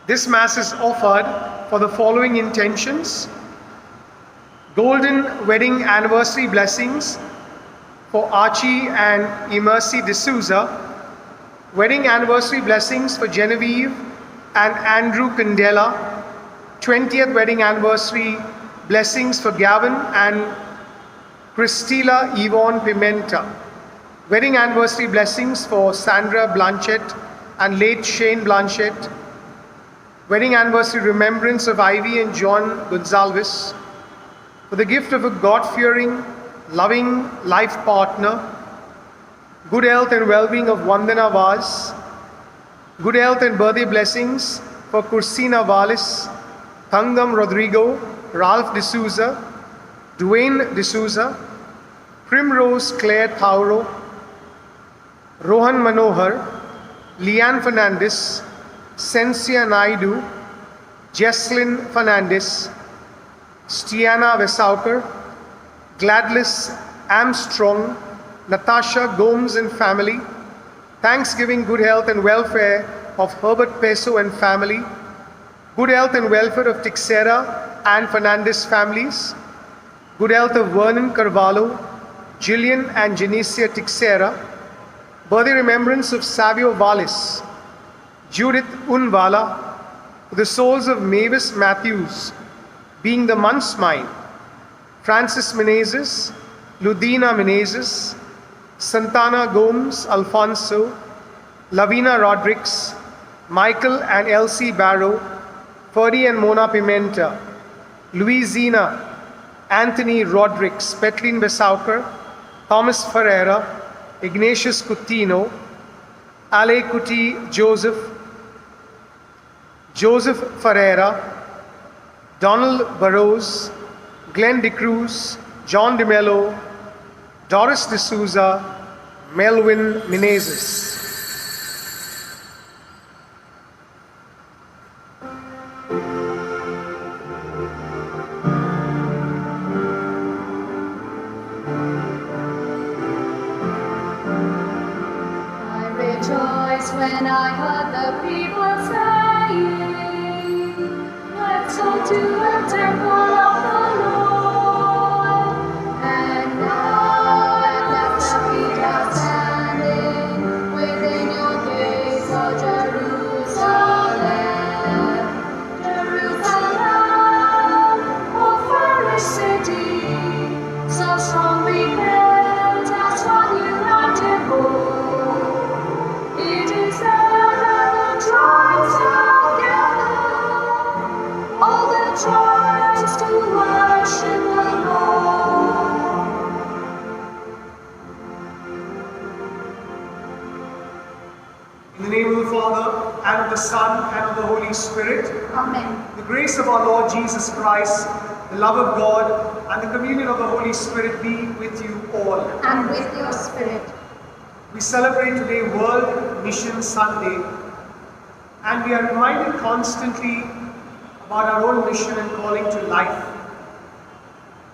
This Mass is offered for the following intentions: golden wedding anniversary blessings for Archie and Emercy D'Souza, wedding anniversary blessings for Genevieve and Andrew Candela, 20th wedding anniversary blessings for Gavin and Cristila Yvonne Pimenta, wedding anniversary blessings for Sandra Blanchett and late Shane Blanchett, wedding anniversary remembrance of Ivy and John Gonzalez, for the gift of a God-fearing, loving life partner, good health and well-being of Vandana Vaz, good health and birthday blessings for Cursina Vallis, Thangam Rodrigo, Ralph D'Souza, Dwayne D'Souza, Primrose Claire Thauro, Rohan Manohar, Leanne Fernandez, Sensia Naidu, Jesslyn Fernandez, Stiana Vesaukar, Gladys Armstrong, Natasha Gomes and family, Thanksgiving, good health and welfare of Herbert Peso and family, good health and welfare of Tixera and Fernandez families, good health of Vernon Carvalho, Gillian and Genesia Tixera, birthday remembrance of Savio Vallis, Judith Unvala, for the souls of Mavis Matthews, being the month's mine, Francis Menezes, Ludina Menezes, Santana Gomes Alfonso, Lavina Rodriguez, Michael and Elsie Barrow, Ferdy and Mona Pimenta, Louisina, Anthony Rodriguez, Petlin Besaukar, Thomas Ferreira, Ignatius Coutinho, Ale Kuti Joseph, Joseph Ferreira, Donald Burrows, Glenn DeCruz, John DeMello, Doris D'Souza, Melvin Menezes. I rejoiced when I heard the people saying, let's go to the temple of the Lord. And now let the feet are standing within your gates, O Jerusalem. Jerusalem, O fairest city, so strongly built as one united whole. It is there that the tribes have gathered, all the tribes to worship the Lord. In the name of the Father, and of the Son, and of the Holy Spirit, Amen. the grace of our Lord Jesus Christ, the love of God, and the communion of the Holy Spirit be with you all. And with your spirit. We celebrate today World Mission Sunday, and we are reminded constantly about our own mission and calling to life.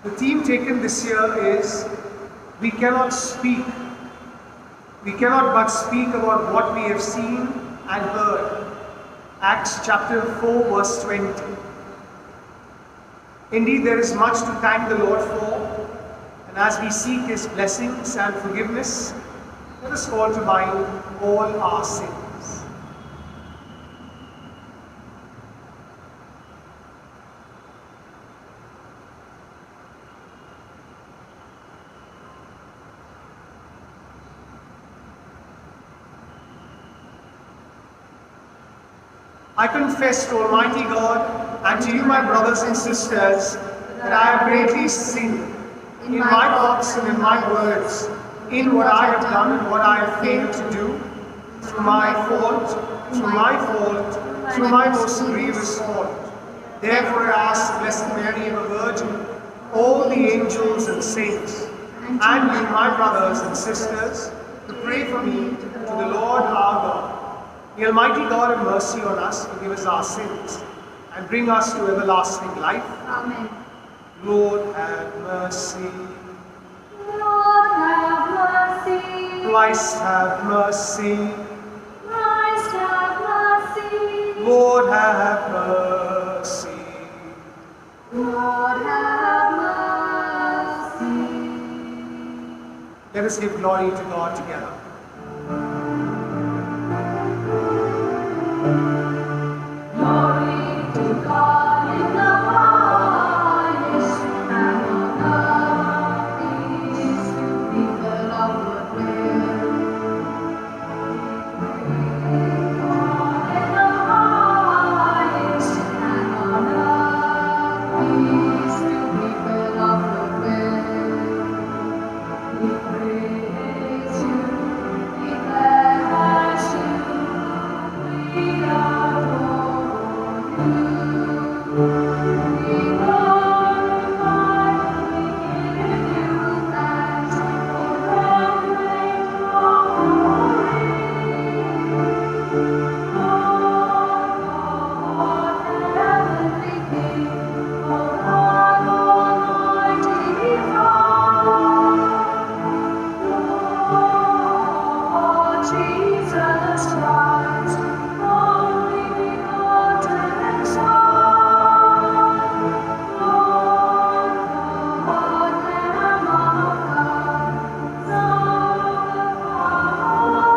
The theme taken this year is, we cannot speak. We cannot but speak about what we have seen and heard. Acts chapter 4 verse 20. Indeed, there is much to thank the Lord for, and as we seek His blessings and forgiveness, let us call to mind all our sins. I confess to Almighty God and to you, my brothers and sisters, that I have greatly sinned in my thoughts and in my words, in what I have done and what I have failed to do, through my fault, through my most grievous fault. Therefore I ask Blessed Mary, ever Virgin, all the angels and saints, and you, my brothers and sisters, to pray for me to the Lord our God. The Almighty God have mercy on us, forgive us our sins, and bring us to everlasting life. Amen. Lord, have mercy. Lord, have mercy. Christ, have mercy. Christ, have mercy. Lord, have mercy. Lord, have mercy. Let us give glory to God together. Glory to God in the highest, and on earth peace to people of good will. God in the highest, and on earth peace to people of good will. We praise you, we bless you, we adore you. We glorify, we give you thanks for your great glory. Lord, heavenly King, Lord, Almighty Father. Lord Jesus Christ, only begotten Son, Lord God, Lamb of God, Son of the Father,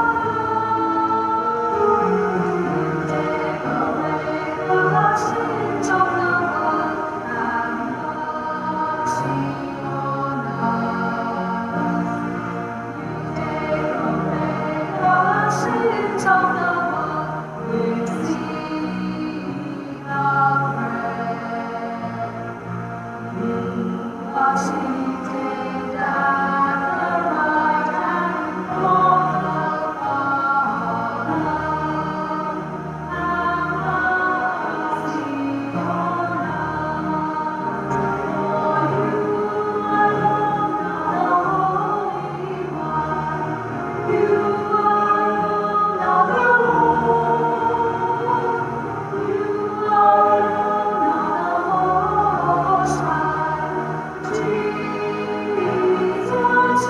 take away the sins of the world, have mercy on us. Take away the sins of the world, receive our prayer. You are seated at the right hand of the Father. Have mercy on us, for you alone are the Holy One. You alone are the Lord. You alone are the Most High. Jesus Christ, with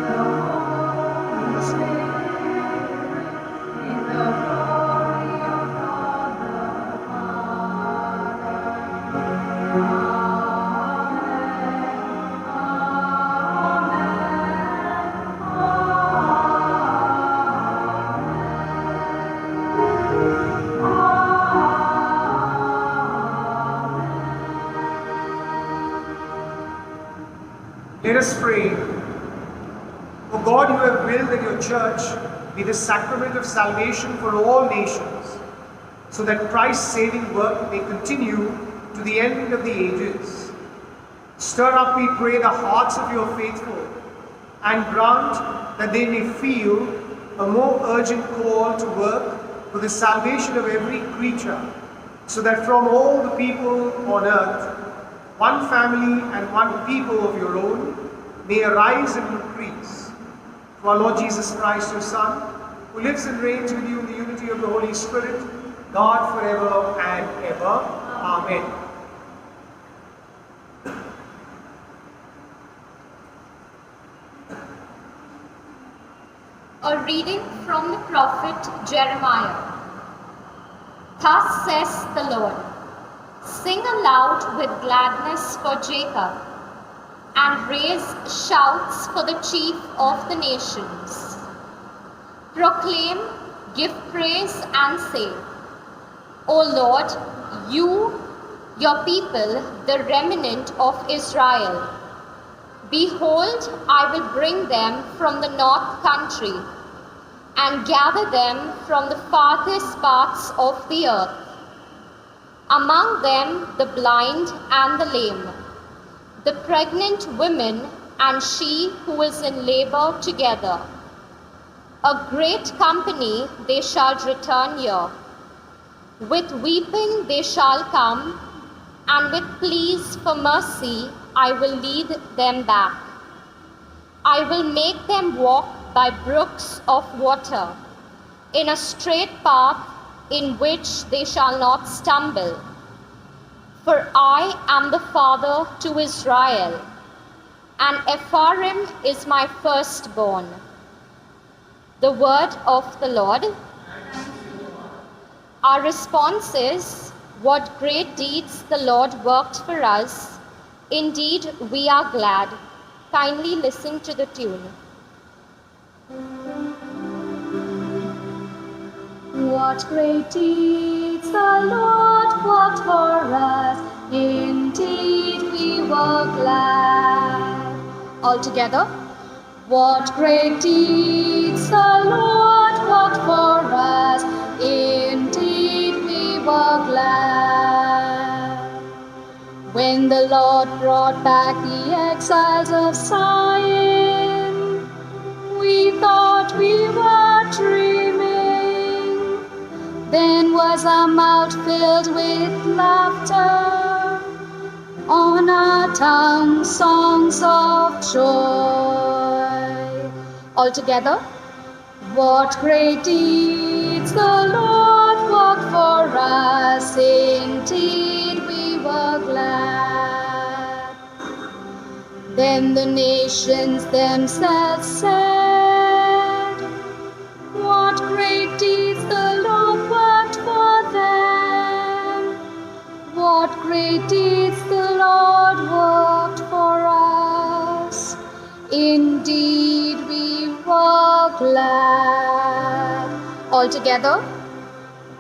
the Holy Spirit, in the glory of God the Father. Let us pray. O God, you have willed that your church be the sacrament of salvation for all nations, so that Christ's saving work may continue to the end of the ages. Stir up, we pray, the hearts of your faithful, and grant that they may feel a more urgent call to work for the salvation of every creature, so that from all the people on earth, one family and one people of your own may arise and increase. Through our Lord Jesus Christ, your Son, who lives and reigns with you in the unity of the Holy Spirit, God forever and ever. Amen. A reading from the prophet Jeremiah. Thus says the Lord, sing aloud with gladness for Jacob, and raise shouts for the chief of the nations. Proclaim, give praise, and say, O Lord, you, your people, the remnant of Israel. Behold, I will bring them from the north country, and gather them from the farthest parts of the earth. Among them the blind and the lame, the pregnant women and she who is in labor together. A great company they shall return here. With weeping they shall come, and with pleas for mercy I will lead them back. I will make them walk by brooks of water, in a straight path in which they shall not stumble. For I am the father to Israel, and Ephraim is my firstborn. The word of the Lord. Our response is, what great deeds the Lord worked for us. Indeed, we are glad. Kindly listen to the tune. What great deeds the Lord worked for us. Indeed, we were glad. All together. What great deeds the Lord worked for us. Indeed, we were glad. When the Lord brought back the exiles of Zion, we thought we were dreaming. Then was our mouth filled with laughter, on our tongue songs of joy. All together. What great deeds the Lord worked for us. Indeed, we were glad. Then the nations themselves said, what great deeds the Lord worked for them. What great deeds the Lord worked for us. Indeed, we were glad. All together.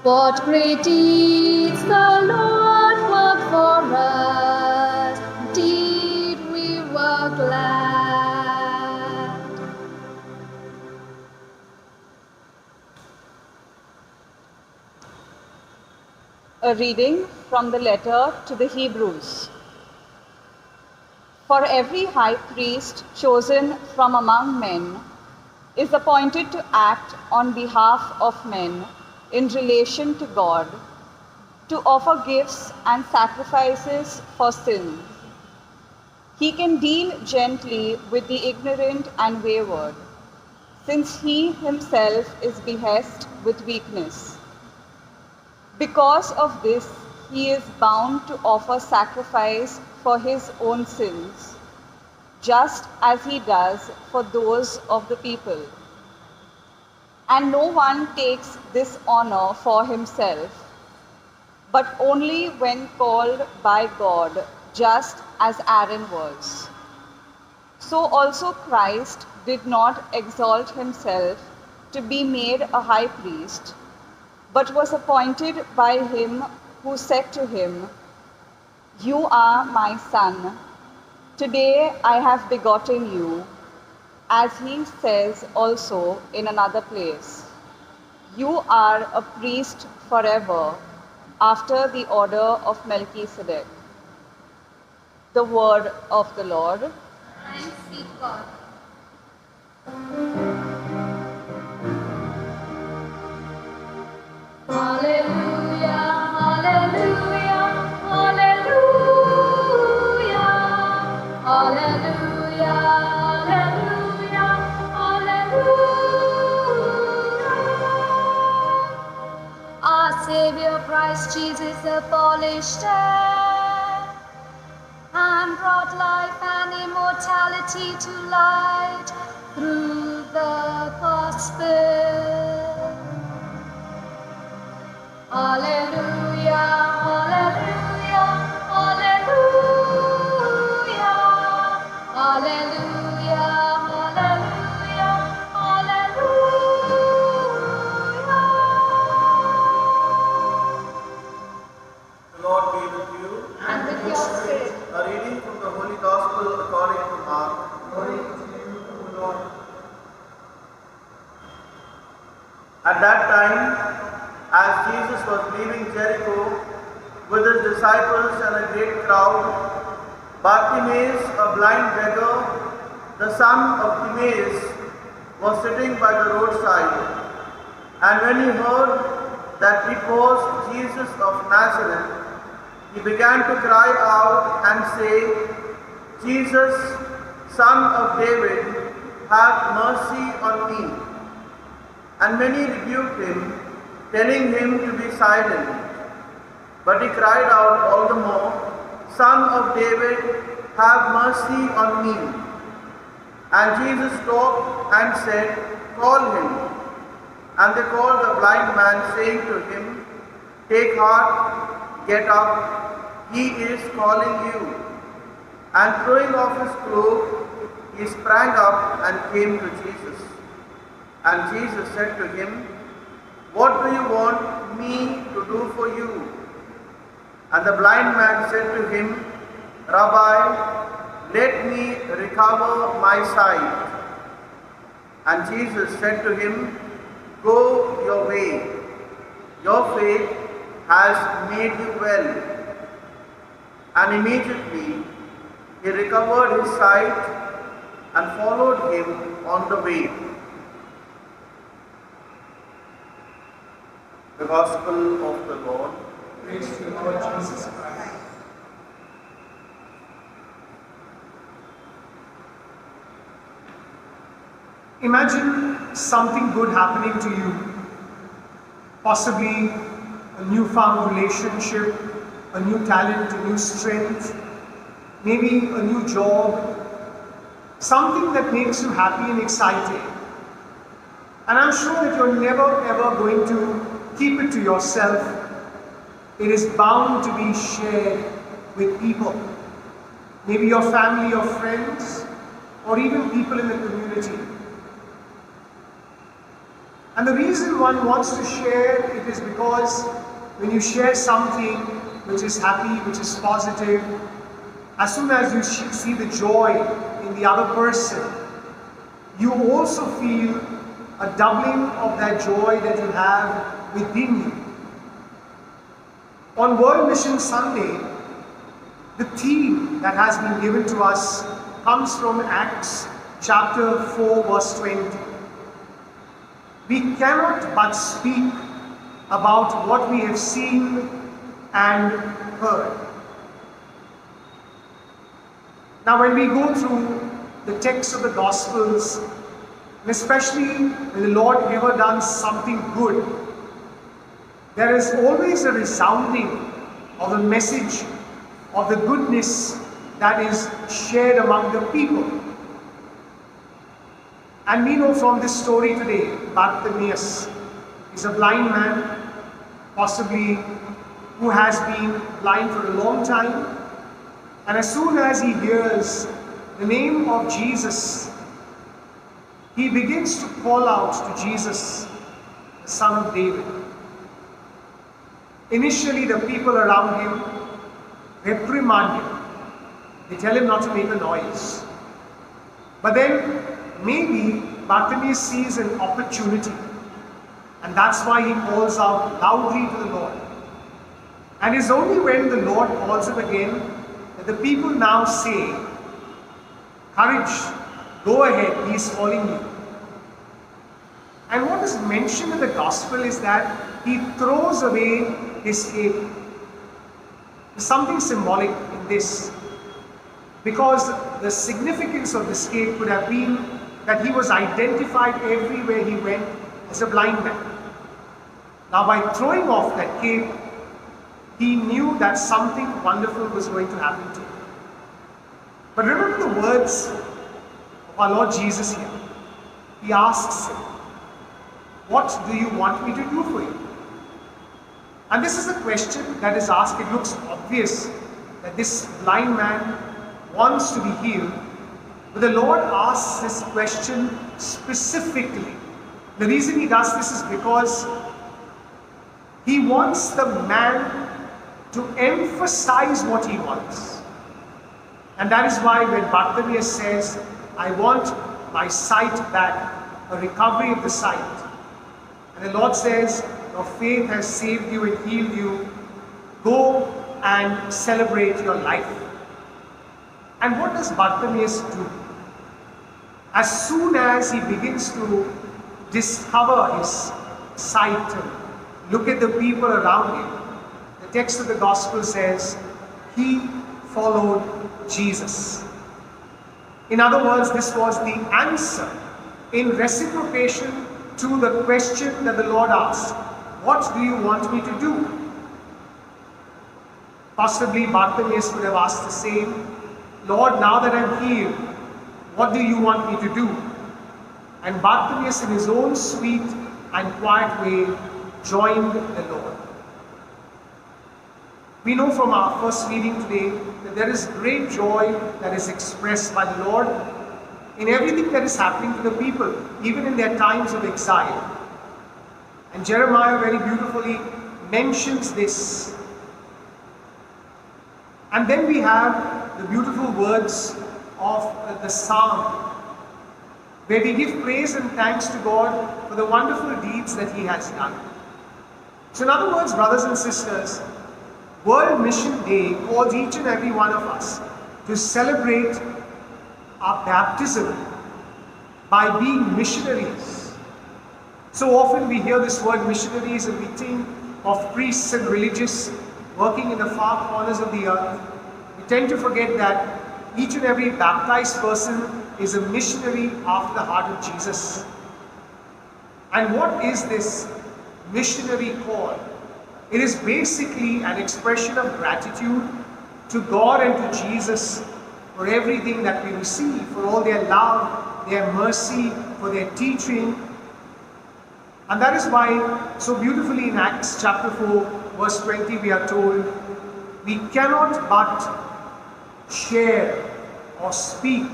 What great deeds the Lord worked for us. Indeed, we were glad. A reading from the letter to the Hebrews. For every high priest chosen from among men is appointed to act on behalf of men in relation to God, to offer gifts and sacrifices for sins. He can deal gently with the ignorant and wayward, since he himself is behest with weakness. Because of this, he is bound to offer sacrifice for his own sins, just as he does for those of the people. And no one takes this honor for himself, but only when called by God, just as Aaron was. So also Christ did not exalt himself to be made a high priest, but was appointed by him who said to him, "You are my son. Today I have begotten you," as he says also in another place, "You are a priest forever, after the order of Melchizedek." The word of the Lord. Thanks be to God. Hallelujah, hallelujah, hallelujah, hallelujah, hallelujah, hallelujah. Our Savior Christ Jesus abolished death and brought life and immortality to light through the gospel. Hallelujah, hallelujah, hallelujah, hallelujah, hallelujah, hallelujah. The Lord be with you. And with your spirit. A reading from the Holy Gospel according to Mark. Glory to you, O Lord. At that time, as Jesus was leaving Jericho with his disciples and a great crowd, Bartimaeus, a blind beggar, the son of Timaeus, was sitting by the roadside. And when he heard that it was Jesus of Nazareth, he began to cry out and say, "Jesus, Son of David, have mercy on me." And many rebuked him, telling him to be silent. But he cried out all the more, "Son of David, have mercy on me." And Jesus stopped and said, "Call him." And they called the blind man, saying to him, Take heart, get up, he is calling you. And throwing off his cloak, he sprang up and came to Jesus. And Jesus said to him, What do you want me to do for you? And the blind man said to him, Rabbi, let me recover my sight. And Jesus said to him, Go your way, your faith has made you well. And immediately he recovered his sight and followed him on the way. The Gospel of the Lord. Praise to you, Lord Jesus Christ. Imagine something good happening to you. Possibly a newfound relationship, a new talent, a new strength, maybe a new job, something that makes you happy and excited. And I'm sure that you're never ever going to keep it to yourself. It is bound to be shared with people. Maybe your family or friends, or even people in the community. And the reason one wants to share it is because when you share something which is happy, which is positive, as soon as you see the joy in the other person, you also feel a doubling of that joy that you have within you. On World Mission Sunday, the theme that has been given to us comes from Acts chapter 4 verse 20. We cannot but speak about what we have seen and heard. Now when we go through the text of the Gospels, and especially when the Lord ever done something good, there is always a resounding of the message of the goodness that is shared among the people. And we know from this story today, Bartimaeus is a blind man, possibly who has been blind for a long time. And as soon as he hears the name of Jesus, he begins to call out to Jesus, the Son of David. Initially, the people around him reprimand him. They tell him not to make a noise. But then, maybe Bartimaeus sees an opportunity, and that's why he calls out loudly to the Lord. And it's only when the Lord calls him again that the people now say, Courage, go ahead, he is calling you. And what is mentioned in the Gospel is that he throws away his cape. There's something symbolic in this, because the significance of this cape could have been that he was identified everywhere he went as a blind man. Now by throwing off that cape, he knew that something wonderful was going to happen to him. But remember the words of our Lord Jesus here. He asks him, What do you want me to do for you? And this is a question that is asked. It looks obvious that this blind man wants to be healed. But the Lord asks this question specifically. The reason he does this is because he wants the man to emphasize what he wants. And that is why when Bartimaeus says, I want my sight back, a recovery of the sight. And the Lord says, your faith has saved you and healed you. Go and celebrate your life. And what does Bartimaeus do? As soon as he begins to discover his sight and look at the people around him, the text of the Gospel says, he followed Jesus. In other words, this was the answer in reciprocation to the question that the Lord asked, what do you want me to do? Possibly Bartimaeus would have asked the same, Lord, now that I'm healed, what do you want me to do? And Bartimaeus in his own sweet and quiet way joined the Lord. We know from our first reading today that there is great joy that is expressed by the Lord in everything that is happening to the people, even in their times of exile. And Jeremiah very beautifully mentions this. And then we have the beautiful words of the psalm, where we give praise and thanks to God for the wonderful deeds that He has done. So in other words, brothers and sisters, World Mission Day calls each and every one of us to celebrate our baptism by being missionaries. So often we hear this word missionaries and we think of priests and religious working in the far corners of the earth. We tend to forget that each and every baptized person is a missionary after the heart of Jesus. And what is this missionary call? It is basically an expression of gratitude to God and to Jesus for everything that we receive, for all their love, their mercy, for their teaching. And that is why so beautifully in Acts chapter 4 verse 20 we are told, we cannot but share or speak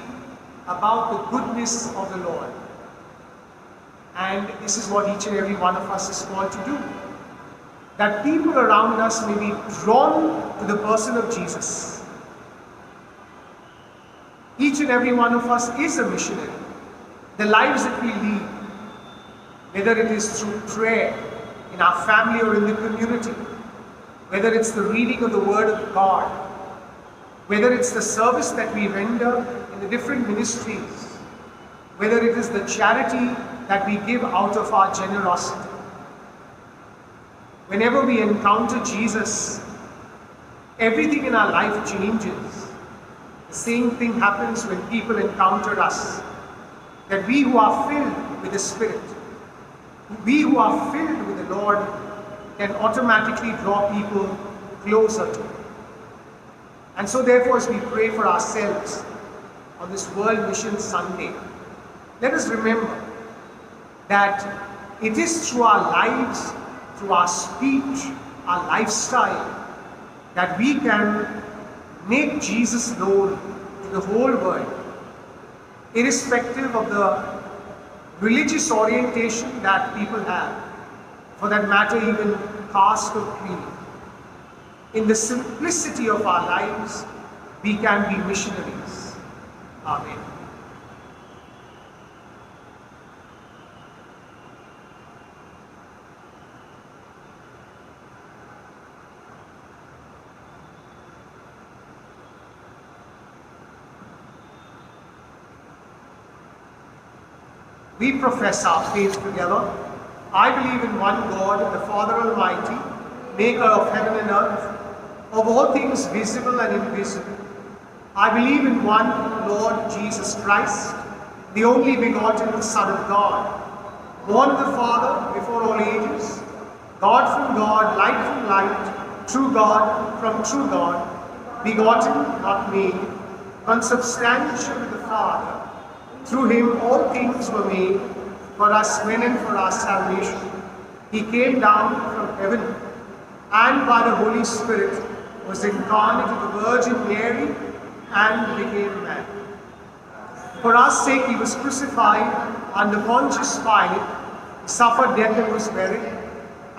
about the goodness of the Lord. And this is what each and every one of us is called to do. That people around us may be drawn to the person of Jesus. Each and every one of us is a missionary. The lives that we lead, whether it is through prayer, in our family or in the community, whether it's the reading of the Word of God, whether it's the service that we render in the different ministries, whether it is the charity that we give out of our generosity. Whenever we encounter Jesus, everything in our life changes. The same thing happens when people encounter us. That we who are filled with the Spirit, we who are filled with the Lord, can automatically draw people closer to Him. And so therefore, as we pray for ourselves on this World Mission Sunday, let us remember that it is through our lives, through our speech, our lifestyle, that we can make Jesus known to the whole world, irrespective of the religious orientation that people have, for that matter even caste or creed. In the simplicity of our lives, we can be missionaries. Amen. We profess our faith together. I believe in one God, the Father Almighty, maker of heaven and earth, of all things visible and invisible. I believe in one Lord Jesus Christ, the only begotten Son of God, born of the Father before all ages, God from God, light from light, true God from true God, begotten, not made, consubstantial with the Father. Through Him all things were made, for us men and for our salvation. He came down from heaven, and by the Holy Spirit was incarnate of the Virgin Mary, and became man. For our sake He was crucified under Pontius Pilate, He suffered death and was buried,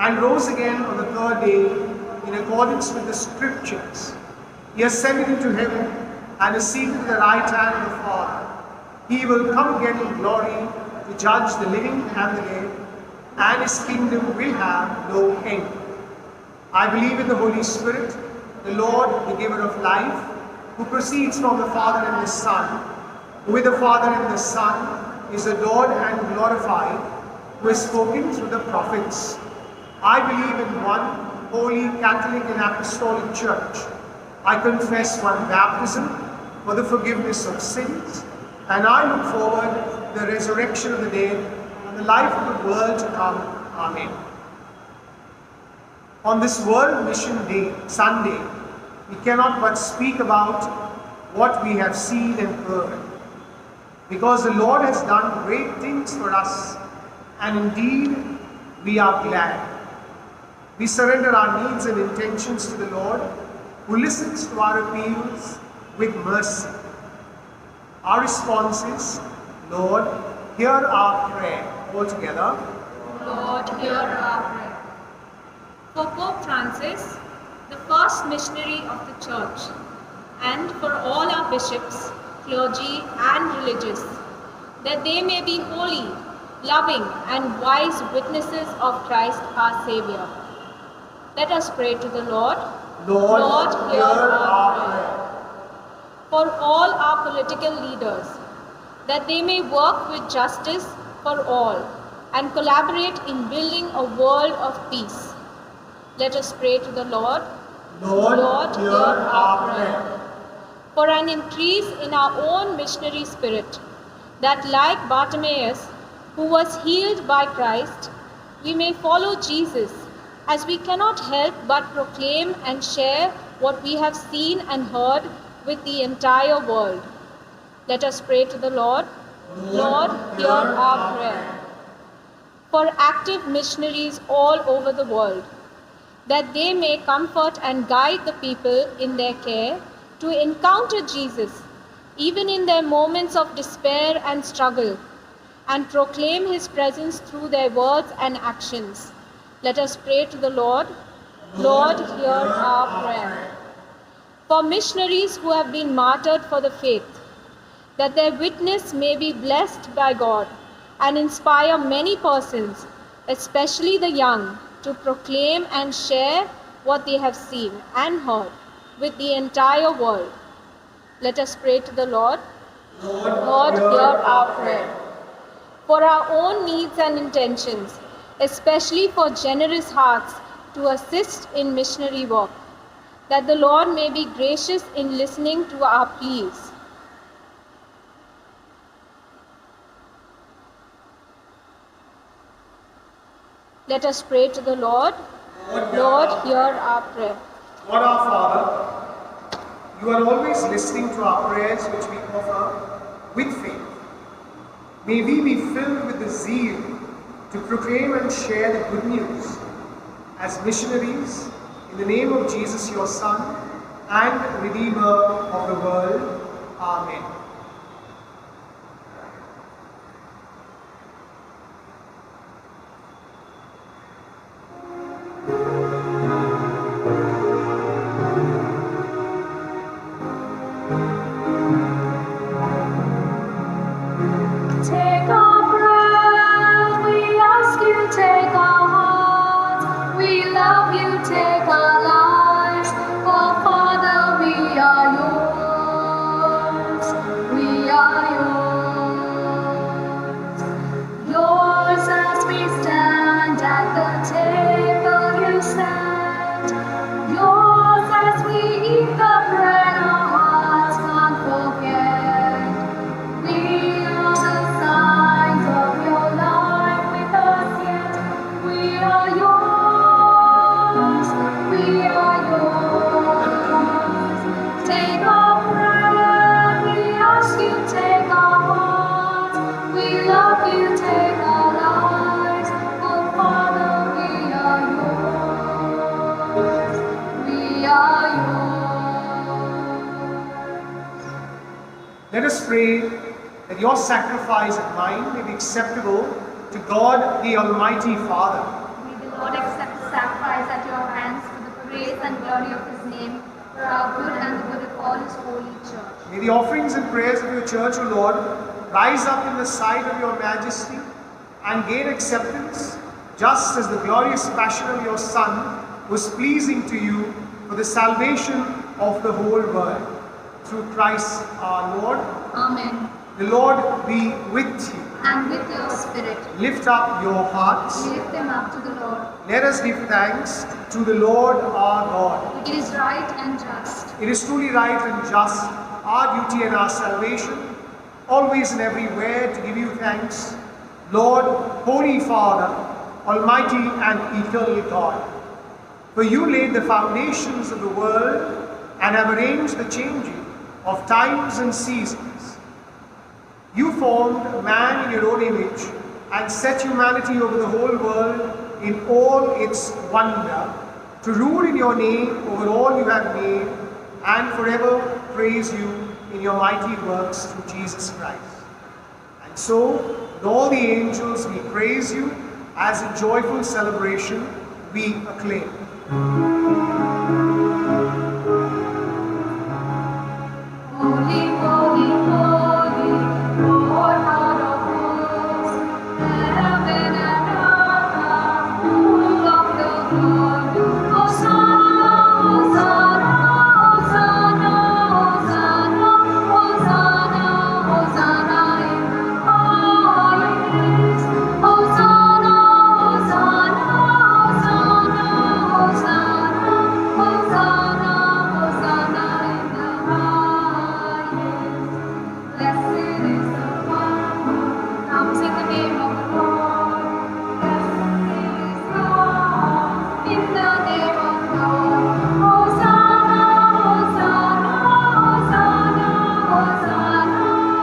and rose again on the third day in accordance with the Scriptures. He ascended into heaven and is seated at the right hand of the Father. He will come again in glory to judge the living and the dead, and His kingdom will have no end. I believe in the Holy Spirit, the Lord, the giver of life, who proceeds from the Father and the Son, who with the Father and the Son is adored and glorified, who has spoken through the prophets. I believe in one holy Catholic and Apostolic Church. I confess one baptism for the forgiveness of sins, and I look forward to the resurrection of the dead and the life of the world to come. Amen. On this World Mission Day, Sunday, we cannot but speak about what we have seen and heard, because the Lord has done great things for us, and indeed we are glad. We surrender our needs and intentions to the Lord, who listens to our appeals with mercy. Our response is, Lord, hear our prayer. All together. Lord, hear our prayer. For Pope Francis, the first missionary of the Church, and for all our bishops, clergy and religious, that they may be holy, loving and wise witnesses of Christ our Saviour. Let us pray to the Lord. Lord, hear our prayer. For all our political leaders, that they may work with justice for all and collaborate in building a world of peace. Let us pray to the Lord. Lord, hear our prayer. For an increase in our own missionary spirit, that like Bartimaeus, who was healed by Christ, we may follow Jesus, as we cannot help but proclaim and share what we have seen and heard with the entire world. Let us pray to the Lord. Lord, hear our prayer. For active missionaries all over the world, that they may comfort and guide the people in their care to encounter Jesus, even in their moments of despair and struggle, and proclaim His presence through their words and actions. Let us pray to the Lord. Lord, hear our prayer. For missionaries who have been martyred for the faith, that their witness may be blessed by God and inspire many persons, especially the young, to proclaim and share what they have seen and heard with the entire world. Let us pray to the Lord. Lord, hear our prayer. For our own needs and intentions, especially for generous hearts to assist in missionary work, that the Lord may be gracious in listening to our pleas. Let us pray to the Lord. Lord, hear our prayer. God our Father, you are always listening to our prayers which we offer with faith. May we be filled with the zeal to proclaim and share the good news as missionaries in the name of Jesus, your Son and Redeemer of the world. Amen. Take our breath, we ask you, take our hearts. We love you, take our lives. Oh Father, we are yours. We are yours. Yours as we stand at the table you stand. Yours as we eat the bread our hearts can't forget. We are the signs of your life with us yet. We are yours. We are yours. Take our breath. We ask you, take our hearts. We love you, take our lives. Oh Father, we are yours. We are yours. Let us pray that your sacrifice and mine may be acceptable to God, the Almighty Father. May the Lord accept the sacrifice at your hands for the praise and glory of His name, for our good and the good of all His holy church. May the offerings and prayers of your church, O Lord, rise up in the sight of your majesty and gain acceptance, just as the glorious passion of your Son was pleasing to you for the salvation of the whole world. Through Christ our Lord. Amen. The Lord be with you. And with your spirit, Lift up your hearts. we lift them up to the Lord. Let us give thanks to the Lord our God. It is right and just. It is truly right and just, our duty and our salvation, always and everywhere to give you thanks, Lord, Holy Father, Almighty and eternal God. For you laid the foundations of the world and have arranged the changing of times and seasons. You formed man in your own image and set humanity over the whole world in all its wonder, to rule in your name over all you have made, and forever praise you in your mighty works through Jesus Christ. And so, with all the angels, we praise you as a joyful celebration we acclaim. Holy, holy, holy, Lord God of hosts, heaven and earth are full of your glory. Hosanna, Hosanna, Hosanna, Hosanna, Hosanna, Hosanna in the highest. Hosanna, Hosanna, Hosanna, Hosanna, Hosanna, Hosanna in the highest. Blessed is the one who comes in the name of the Lord. Blessed is God in the name of the Lord. Hosanna, Hosanna, Hosanna, Hosanna,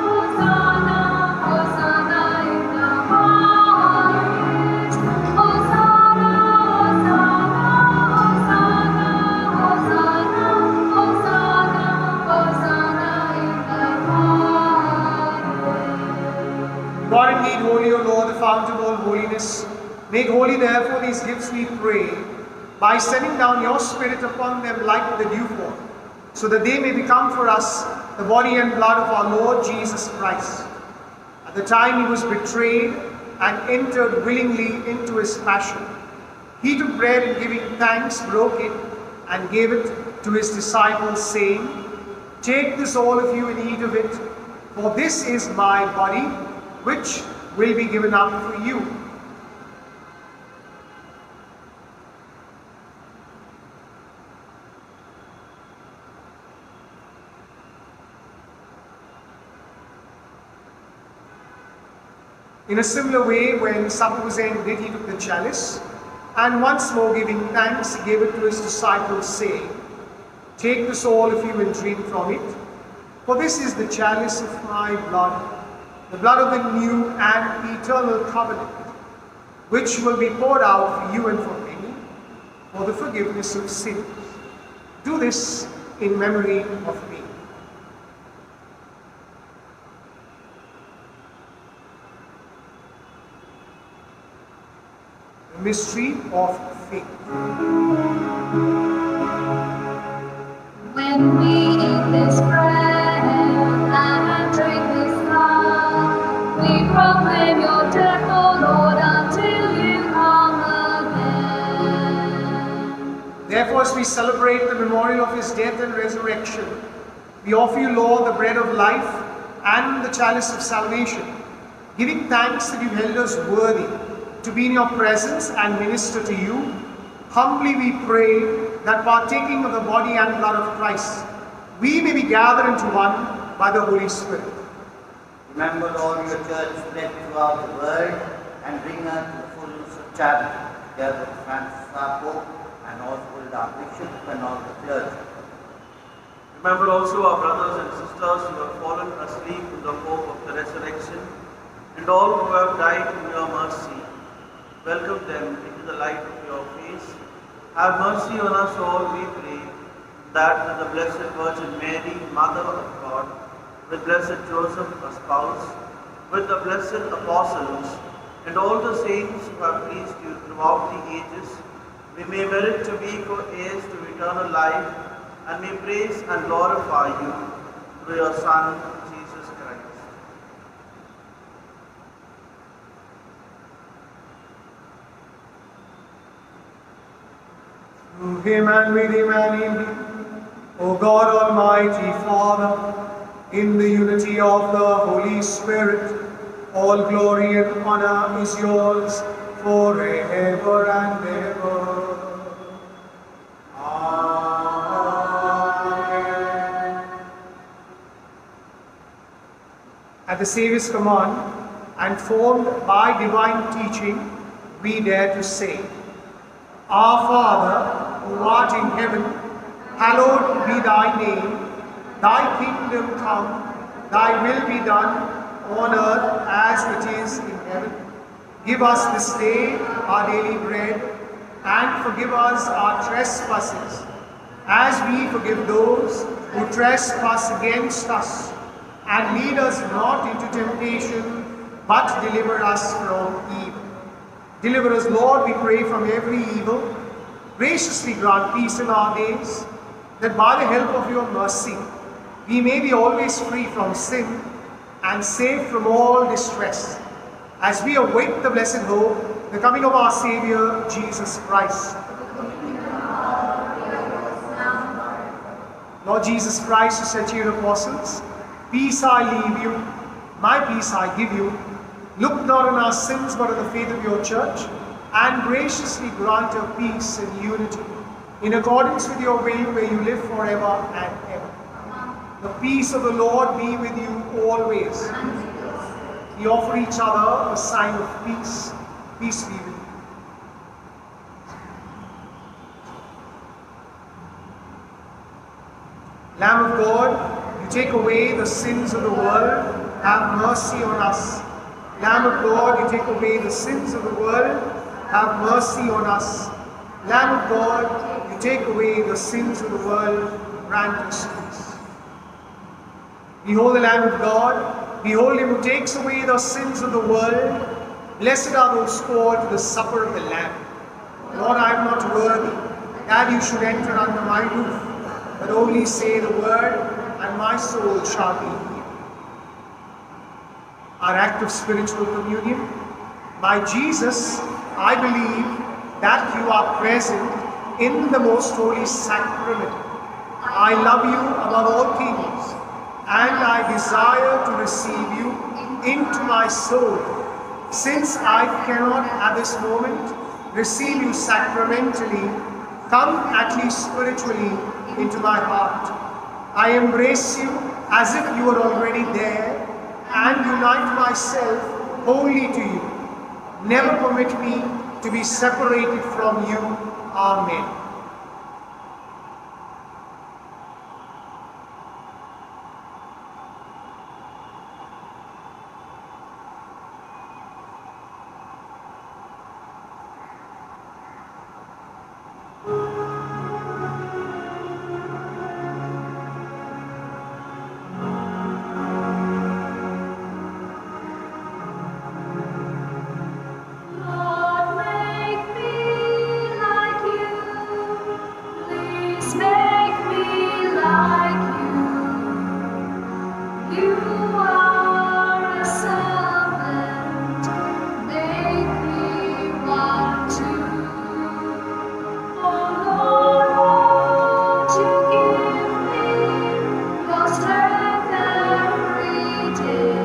Hosanna, Hosanna in the highest. Hosanna, Hosanna, Hosanna, Hosanna, Hosanna in the highest. God indeed holy, O Lord, the fount of all holiness. Make holy therefore these gifts, we pray, by sending down your Spirit upon them like the dewfall, so that they may become for us the body and blood of our Lord Jesus Christ. At the time he was betrayed and entered willingly into his passion, he took bread and giving thanks, broke it, and gave it to his disciples, saying, "Take this, all of you, and eat of it, for this is my body, which will be given up for you." In a similar way, when supper was ended, he took the chalice, and once more giving thanks, he gave it to his disciples, saying, "Take this, all of you, and drink from it, for this is the chalice of my blood, the blood of the new and eternal covenant, which will be poured out for you and for many, for the forgiveness of sins. Do this in memory of me." The mystery of faith. When we eat this bread and drink this cup, we proclaim your death, O Lord, until you come again. Therefore, as we celebrate the memorial of his death and resurrection, we offer you, Lord, the bread of life and the chalice of salvation, giving thanks that you held us worthy to be in your presence and minister to you. Humbly we pray that partaking of the body and blood of Christ, we may be gathered into one by the Holy Spirit. Remember, Lord, your church spread throughout the world and bring us to the fullness of charity, together with Francis our Pope and Oswald our Bishop and all the clergy. Remember also our brothers and sisters who have fallen asleep in the hope of the resurrection, and all who have died in your mercy. Welcome them into the light of your face. Have mercy on us all, we pray, that with the Blessed Virgin Mary, Mother of God, with Blessed Joseph, her spouse, with the blessed apostles, and all the saints who have pleased you throughout the ages, we may merit to be co-heirs to eternal life, and may praise and glorify you through your Son, Jesus Christ. Through him and with him and in him, O God Almighty Father, in the unity of the Holy Spirit, all glory and honor is yours forever and ever. Amen. At the Saviour's command, and formed by divine teaching, we dare to say, Our Father, who art in heaven, hallowed be thy name. Thy kingdom come, thy will be done, on earth as it is in heaven. Give us this day our daily bread, and forgive us our trespasses, as we forgive those who trespass against us. And lead us not into temptation, but deliver us from evil. Deliver us, Lord, we pray, from every evil. Graciously grant peace in our days, that by the help of your mercy, we may be always free from sin and safe from all distress, as we await the blessed hope, the coming of our Savior, Jesus Christ. Lord Jesus Christ, you said to your apostles, peace I leave you, my peace I give you. Look not on our sins, but on the faith of your church, and graciously grant her peace and unity, in accordance with your will, where you live forever and ever. The peace of the Lord be with you always. We offer each other a sign of peace. Peace be with you. Lamb of God, you take away the sins of the world, have mercy on us. Lamb of God, you take away the sins of the world, have mercy on us. Lamb of God, you take away the sins of the world, grant us peace. Behold the Lamb of God, behold him who takes away the sins of the world. Blessed are those called to the supper of the Lamb. Lord, I am not worthy that you should enter under my roof, but only say the word, and my soul shall be healed. Our act of spiritual communion. By Jesus, I believe that you are present in the most holy sacrament. I love you above all things, and I desire to receive you into my soul. Since I cannot at this moment receive you sacramentally, come at least spiritually into my heart. I embrace you as if you were already there, and unite myself wholly to you. Never permit me to be separated from you. Amen. Lord, make me like you. Please make me like you. You are a servant. Make me one too. Oh Lord, won't you give me your strength every day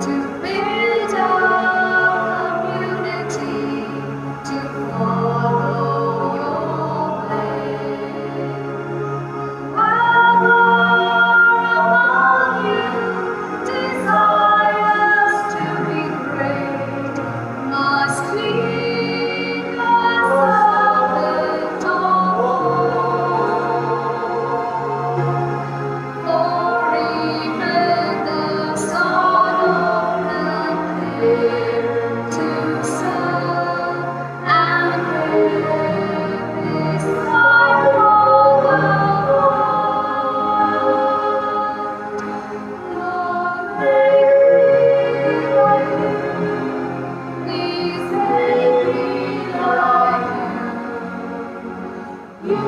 to build a community, to follow your way. Among you desires to be great, must be the servant of all. For even the Son of Man came to serve and give his life for the world. Lord, make me like you. Please make me like you. You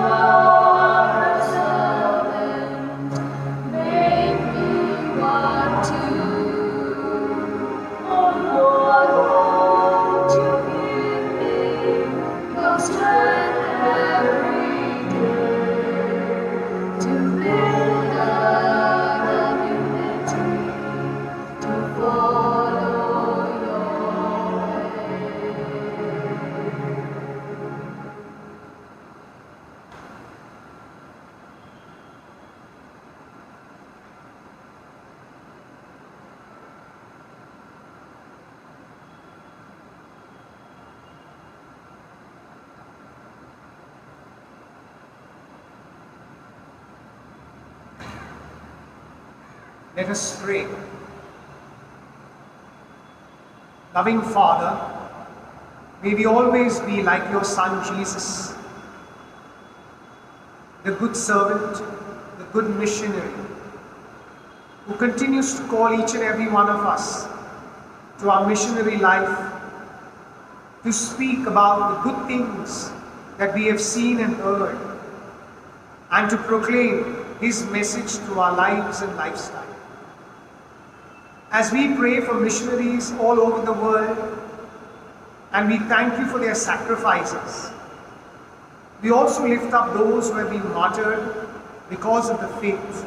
are a servant. Make me one too. Oh Lord, won't you give me your strength every day to build a community, to follow your way. Let us pray. Loving Father, may we always be like your Son Jesus, the good servant, the good missionary, who continues to call each and every one of us to our missionary life, to speak about the good things that we have seen and heard, and to proclaim His message through our lives and lifestyle. As we pray for missionaries all over the world, and we thank you for their sacrifices, we also lift up those who have been martyred because of the faith.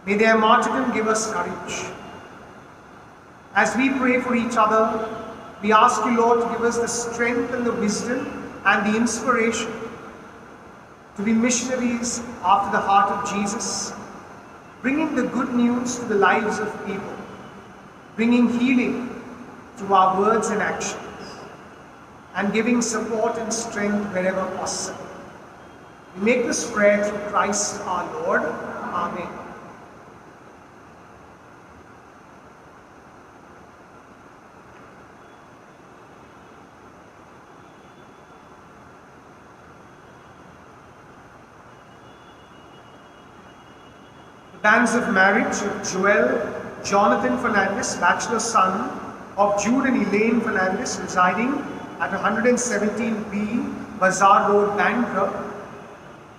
May their martyrdom give us courage. As we pray for each other, we ask you, Lord, to give us the strength and the wisdom and the inspiration to be missionaries after the heart of Jesus, bringing the good news to the lives of people, bringing healing through our words and actions, and giving support and strength wherever possible. We make this prayer through Christ our Lord. Amen. The banns of marriage of Joel Jonathan Fernandez, bachelor son of Jude and Elaine Fernandez, residing at 117B Bazaar Road, Bandra,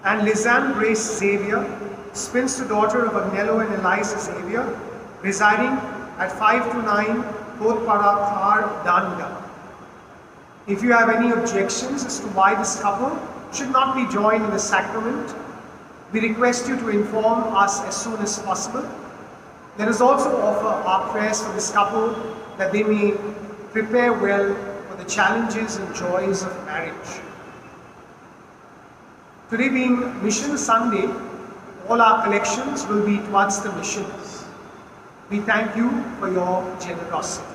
and Lizanne Grace Xavier, spinster daughter of Agnello and Eliza Xavier, residing at 529 Kotpara Khar, Danga. If you have any objections as to why this couple should not be joined in the sacrament, we request you to inform us as soon as possible. Let us also offer our prayers for this couple that they may prepare well for the challenges and joys of marriage. Today being Mission Sunday, all our collections will be towards the missions. We thank you for your generosity.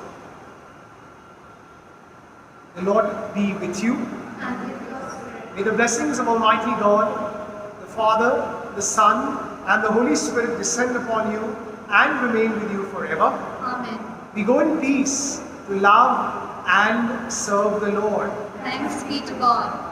The Lord be with you. May the blessings of Almighty God, the Father, the Son, and the Holy Spirit descend upon you and remain with you forever. Amen. We go in peace to love and serve the Lord. Thanks be to God.